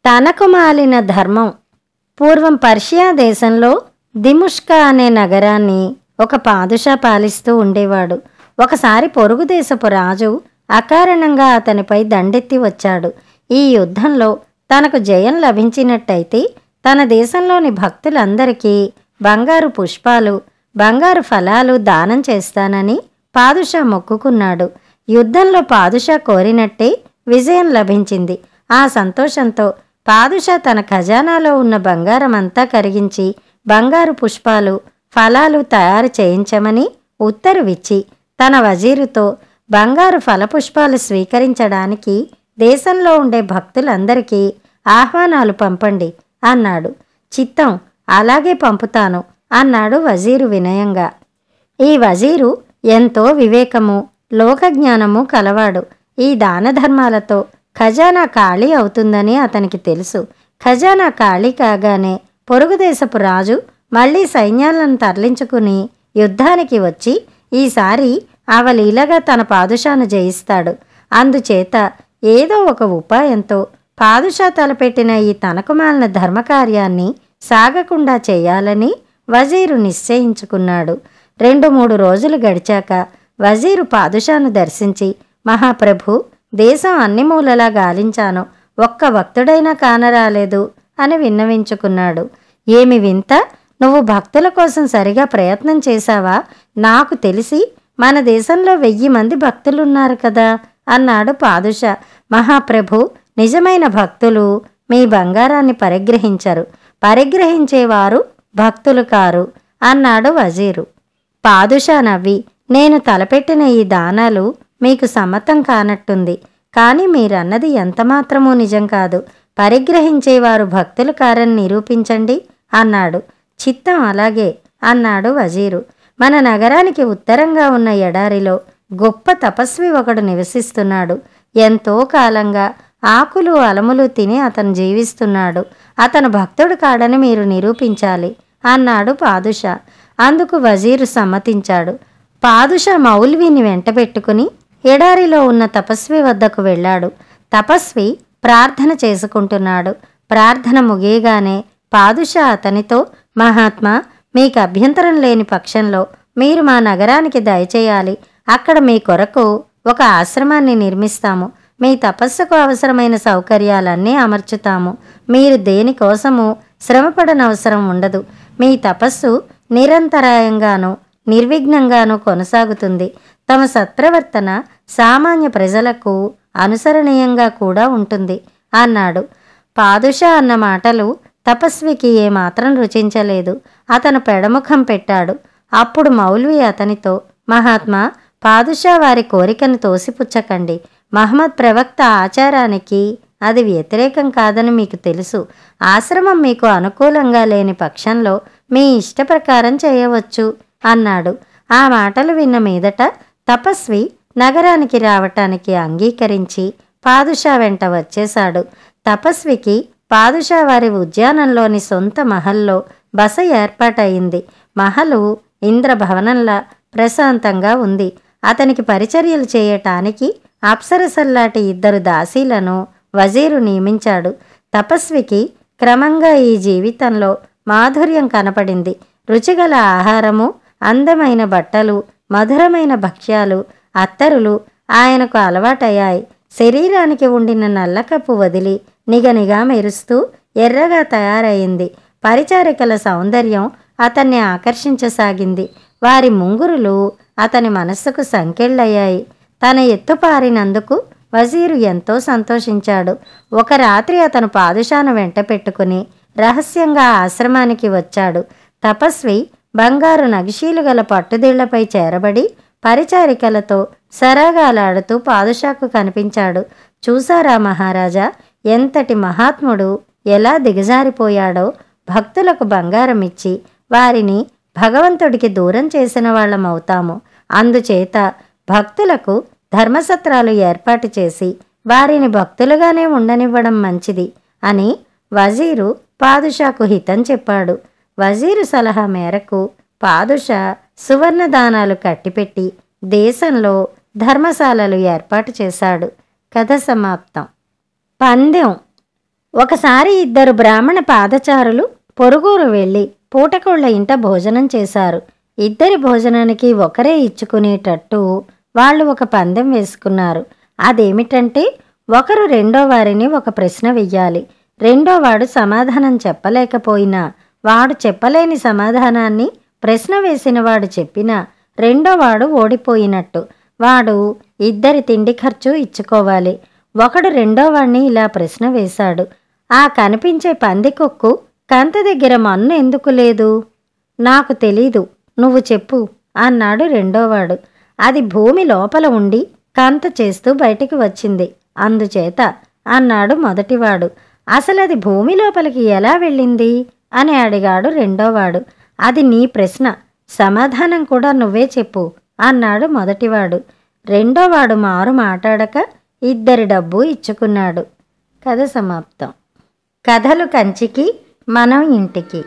తనకు మాలిన ధర్మం. పూర్వం పర్షియా దేశంలో దిముష్కా అనే నగరాన్ని ఒక పాదుషా పాలిస్తూ ఉండేవాడు. ఒకసారి పొరుగు దేశపు రాజు అకారణంగా అతనిపై దండెత్తి వచ్చాడు. ఈ యుద్ధంలో తనకు జయం లభించినట్టయితే తన దేశంలోని భక్తులందరికీ బంగారు పుష్పాలు, బంగారు ఫలాలు దానం చేస్తానని పాదుషా మొక్కుకున్నాడు. యుద్ధంలో పాదుషా కోరినట్టే విజయం లభించింది. ఆ సంతోషంతో పాదుషా తన ఖజానాలో ఉన్న బంగారమంతా కరిగించి బంగారు పుష్పాలు, ఫలాలు తయారు చేయించమని ఉత్తర్విచ్చి తన వజీరుతో బంగారు ఫలపుష్పాలు స్వీకరించడానికి దేశంలో ఉండే భక్తులందరికీ ఆహ్వానాలు పంపండి అన్నాడు. చిత్తం, అలాగే పంపుతాను అన్నాడు వజీరు వినయంగా. ఈ వజీరు ఎంతో వివేకము, లోకజ్ఞానము కలవాడు. ఈ దానధర్మాలతో ఖజానా ఖాళీ అవుతుందని అతనికి తెలుసు. ఖజానా ఖాళీ కాగానే పొరుగుదేశపు రాజు మళ్లీ సైన్యాలను తరలించుకుని యుద్ధానికి వచ్చి ఈసారి అవలీలగా తన పాదుషాను జయిస్తాడు. అందుచేత ఏదో ఒక ఉపాయంతో పాదుషా తలపెట్టిన ఈ తనకుమాలిన ధర్మకార్యాన్ని సాగకుండా చేయాలని వజీరు నిశ్చయించుకున్నాడు. 2-3 రోజులు గడిచాక వజీరు పాదుషాను దర్శించి, మహాప్రభు, దేశం అన్ని మూలలా గాలించాను, ఒక్క భక్తుడైనా కానరాలేదు అని విన్నవించుకున్నాడు. ఏమి వింత, నువ్వు భక్తుల కోసం సరిగా ప్రయత్నం చేశావా? నాకు తెలిసి మన దేశంలో 1000 మంది భక్తులున్నారు కదా అన్నాడు పాదుషా. మహాప్రభు, నిజమైన భక్తులు మీ బంగారాన్ని పరిగ్రహించరు, పరిగ్రహించేవారు భక్తులు కారు అన్నాడు వజీరు. పాదుషా నవ్వి, నేను తలపెట్టిన ఈ దానాలు మీకు సమ్మతం కానట్టుంది, కానీ మీరన్నది ఎంతమాత్రమూ నిజం కాదు. పరిగ్రహించేవారు భక్తులు కారని నిరూపించండి అన్నాడు. చిత్తం, అలాగే అన్నాడు వజీరు. మన నగరానికి ఉత్తరంగా ఉన్న ఎడారిలో గొప్ప తపస్వి ఒకడు నివసిస్తున్నాడు. ఎంతో కాలంగా ఆకులు అలములు తిని అతను జీవిస్తున్నాడు. అతను భక్తుడు కాడని మీరు నిరూపించాలి అన్నాడు పాదుషా. అందుకు వజీరు సమ్మతించాడు. పాదుషా మౌల్వీని వెంటబెట్టుకుని ఎడారిలో ఉన్న తపస్వి వద్దకు వెళ్ళాడు. తపస్వి ప్రార్థన చేసుకుంటున్నాడు. ప్రార్థన ముగియగానే పాదుషా అతనితో, మహాత్మా, మీకు అభ్యంతరం లేని పక్షంలో మీరు మా నగరానికి దయచేయాలి. అక్కడ మీ కొరకు ఒక ఆశ్రమాన్ని నిర్మిస్తాము. మీ తపస్సుకు అవసరమైన సౌకర్యాలన్నీ అమర్చుతాము. మీరు దేనికోసము శ్రమపడనవసరం ఉండదు. మీ తపస్సు నిరంతరాయంగానూ నిర్విఘ్నంగానూ కొనసాగుతుంది. తమ సత్ప్రవర్తన సామాన్య ప్రజలకు అనుసరణీయంగా కూడా ఉంటుంది అన్నాడు. పాదుషా అన్న మాటలు తపస్వికి ఏమాత్రం రుచించలేదు. అతను పెడముఖం పెట్టాడు. అప్పుడు మౌల్వి అతనితో, మహాత్మా, పాదుషా వారి కోరికను తోసిపుచ్చకండి. మహమ్మద్ ప్రవక్త ఆచారానికి అది వ్యతిరేకం కాదని మీకు తెలుసు. ఆశ్రమం మీకు అనుకూలంగా లేని పక్షంలో మీ ఇష్టప్రకారం చేయవచ్చు అన్నాడు. ఆ మాటలు విన్న మీదట తపస్వి నగరానికి రావటానికి అంగీకరించి పాదుషా వెంట వచ్చేశాడు. తపస్వికి పాదుషా వారి ఉద్యానంలోని సొంత మహల్లో బస ఏర్పాటయింది. మహలు ఇంద్రభవనంలా ప్రశాంతంగా ఉంది. అతనికి పరిచర్యలు చేయటానికి అప్సరసల్లాంటి 2 దాసీలను వజీరు నియమించాడు. తపస్వికి క్రమంగా ఈ జీవితంలో మాధుర్యం కనపడింది. రుచిగల ఆహారము, అందమైన బట్టలు, మధురమైన భక్ష్యాలు, అత్తరులు ఆయనకు అలవాటయ్యాయి. శరీరానికి ఉండిన నల్లకప్పు వదిలి నిగనిగా మెరుస్తూ ఎర్రగా తయారయింది. పరిచారికల సౌందర్యం అతన్ని ఆకర్షించసాగింది. వారి ముంగురులు అతని మనస్సుకు సంకెళ్ళయ్యాయి. తన ఎత్తుపారినందుకు వజీరు ఎంతో సంతోషించాడు. ఒక రాత్రి అతను పాదుషాను వెంట పెట్టుకుని రహస్యంగా ఆశ్రమానికి వచ్చాడు. తపస్వి బంగారు నగిషీలు గల పట్టుదిళ్లపై చేరబడి పరిచారికలతో సరాగాలాడుతూ పాదుషాకు కనిపించాడు. చూసారా మహారాజా, ఎంతటి మహాత్ముడు ఎలా దిగజారిపోయాడో. భక్తులకు బంగారమిచ్చి వారిని భగవంతుడికి దూరం చేసిన వాళ్ళమవుతాము. అందుచేత భక్తులకు ధర్మసత్రాలు ఏర్పాటు చేసి వారిని భక్తులుగానే ఉండనివ్వడం మంచిది అని వజీరు పాదుషాకు హితం చెప్పాడు. వజీరు సలహా మేరకు పాదుషా సువర్ణదానాలు కట్టిపెట్టి దేశంలో ధర్మశాలలు ఏర్పాటు చేశాడు. కథ సమాప్తం. పందెం. ఒకసారి ఇద్దరు బ్రాహ్మణ పాదచారులు పొరుగురు వెళ్ళి పూటకోళ్ల ఇంట భోజనం చేశారు. ఇద్దరి భోజనానికి ఒకరే ఇచ్చుకునేటట్టు వాళ్ళు ఒక పందెం వేసుకున్నారు. అదేమిటంటే, ఒకరు రెండో వారిని ఒక ప్రశ్న వెయ్యాలి. రెండోవాడు సమాధానం చెప్పలేకపోయినా, వాడు చెప్పలేని సమాధానాన్ని ప్రశ్న వేసినవాడు చెప్పినా రెండోవాడు ఓడిపోయినట్టు. వాడు ఇద్దరి తిండి ఖర్చు ఇచ్చుకోవాలి. ఒకడు రెండోవాణ్ణి ఇలా ప్రశ్న వేశాడు: ఆ కనిపించే పందికొక్కు కంత దగ్గర మన్ను ఎందుకు లేదు? నాకు తెలీదు, నువ్వు చెప్పు అన్నాడు రెండోవాడు. అది భూమి లోపల ఉండి కంత చేస్తూ బయటికి వచ్చింది, అందుచేత అన్నాడు మొదటివాడు. అసలది భూమి లోపలికి ఎలా వెళ్ళింది అని అడిగాడు రెండోవాడు. అది నీ ప్రశ్న, సమాధానం కూడా నువ్వే చెప్పు అన్నాడు మొదటివాడు. రెండోవాడు మారు మాట్లాడక ఇద్దరి డబ్బు ఇచ్చుకున్నాడు. కథ సమాప్తం. కథలు కంచికి, మనం ఇంటికి.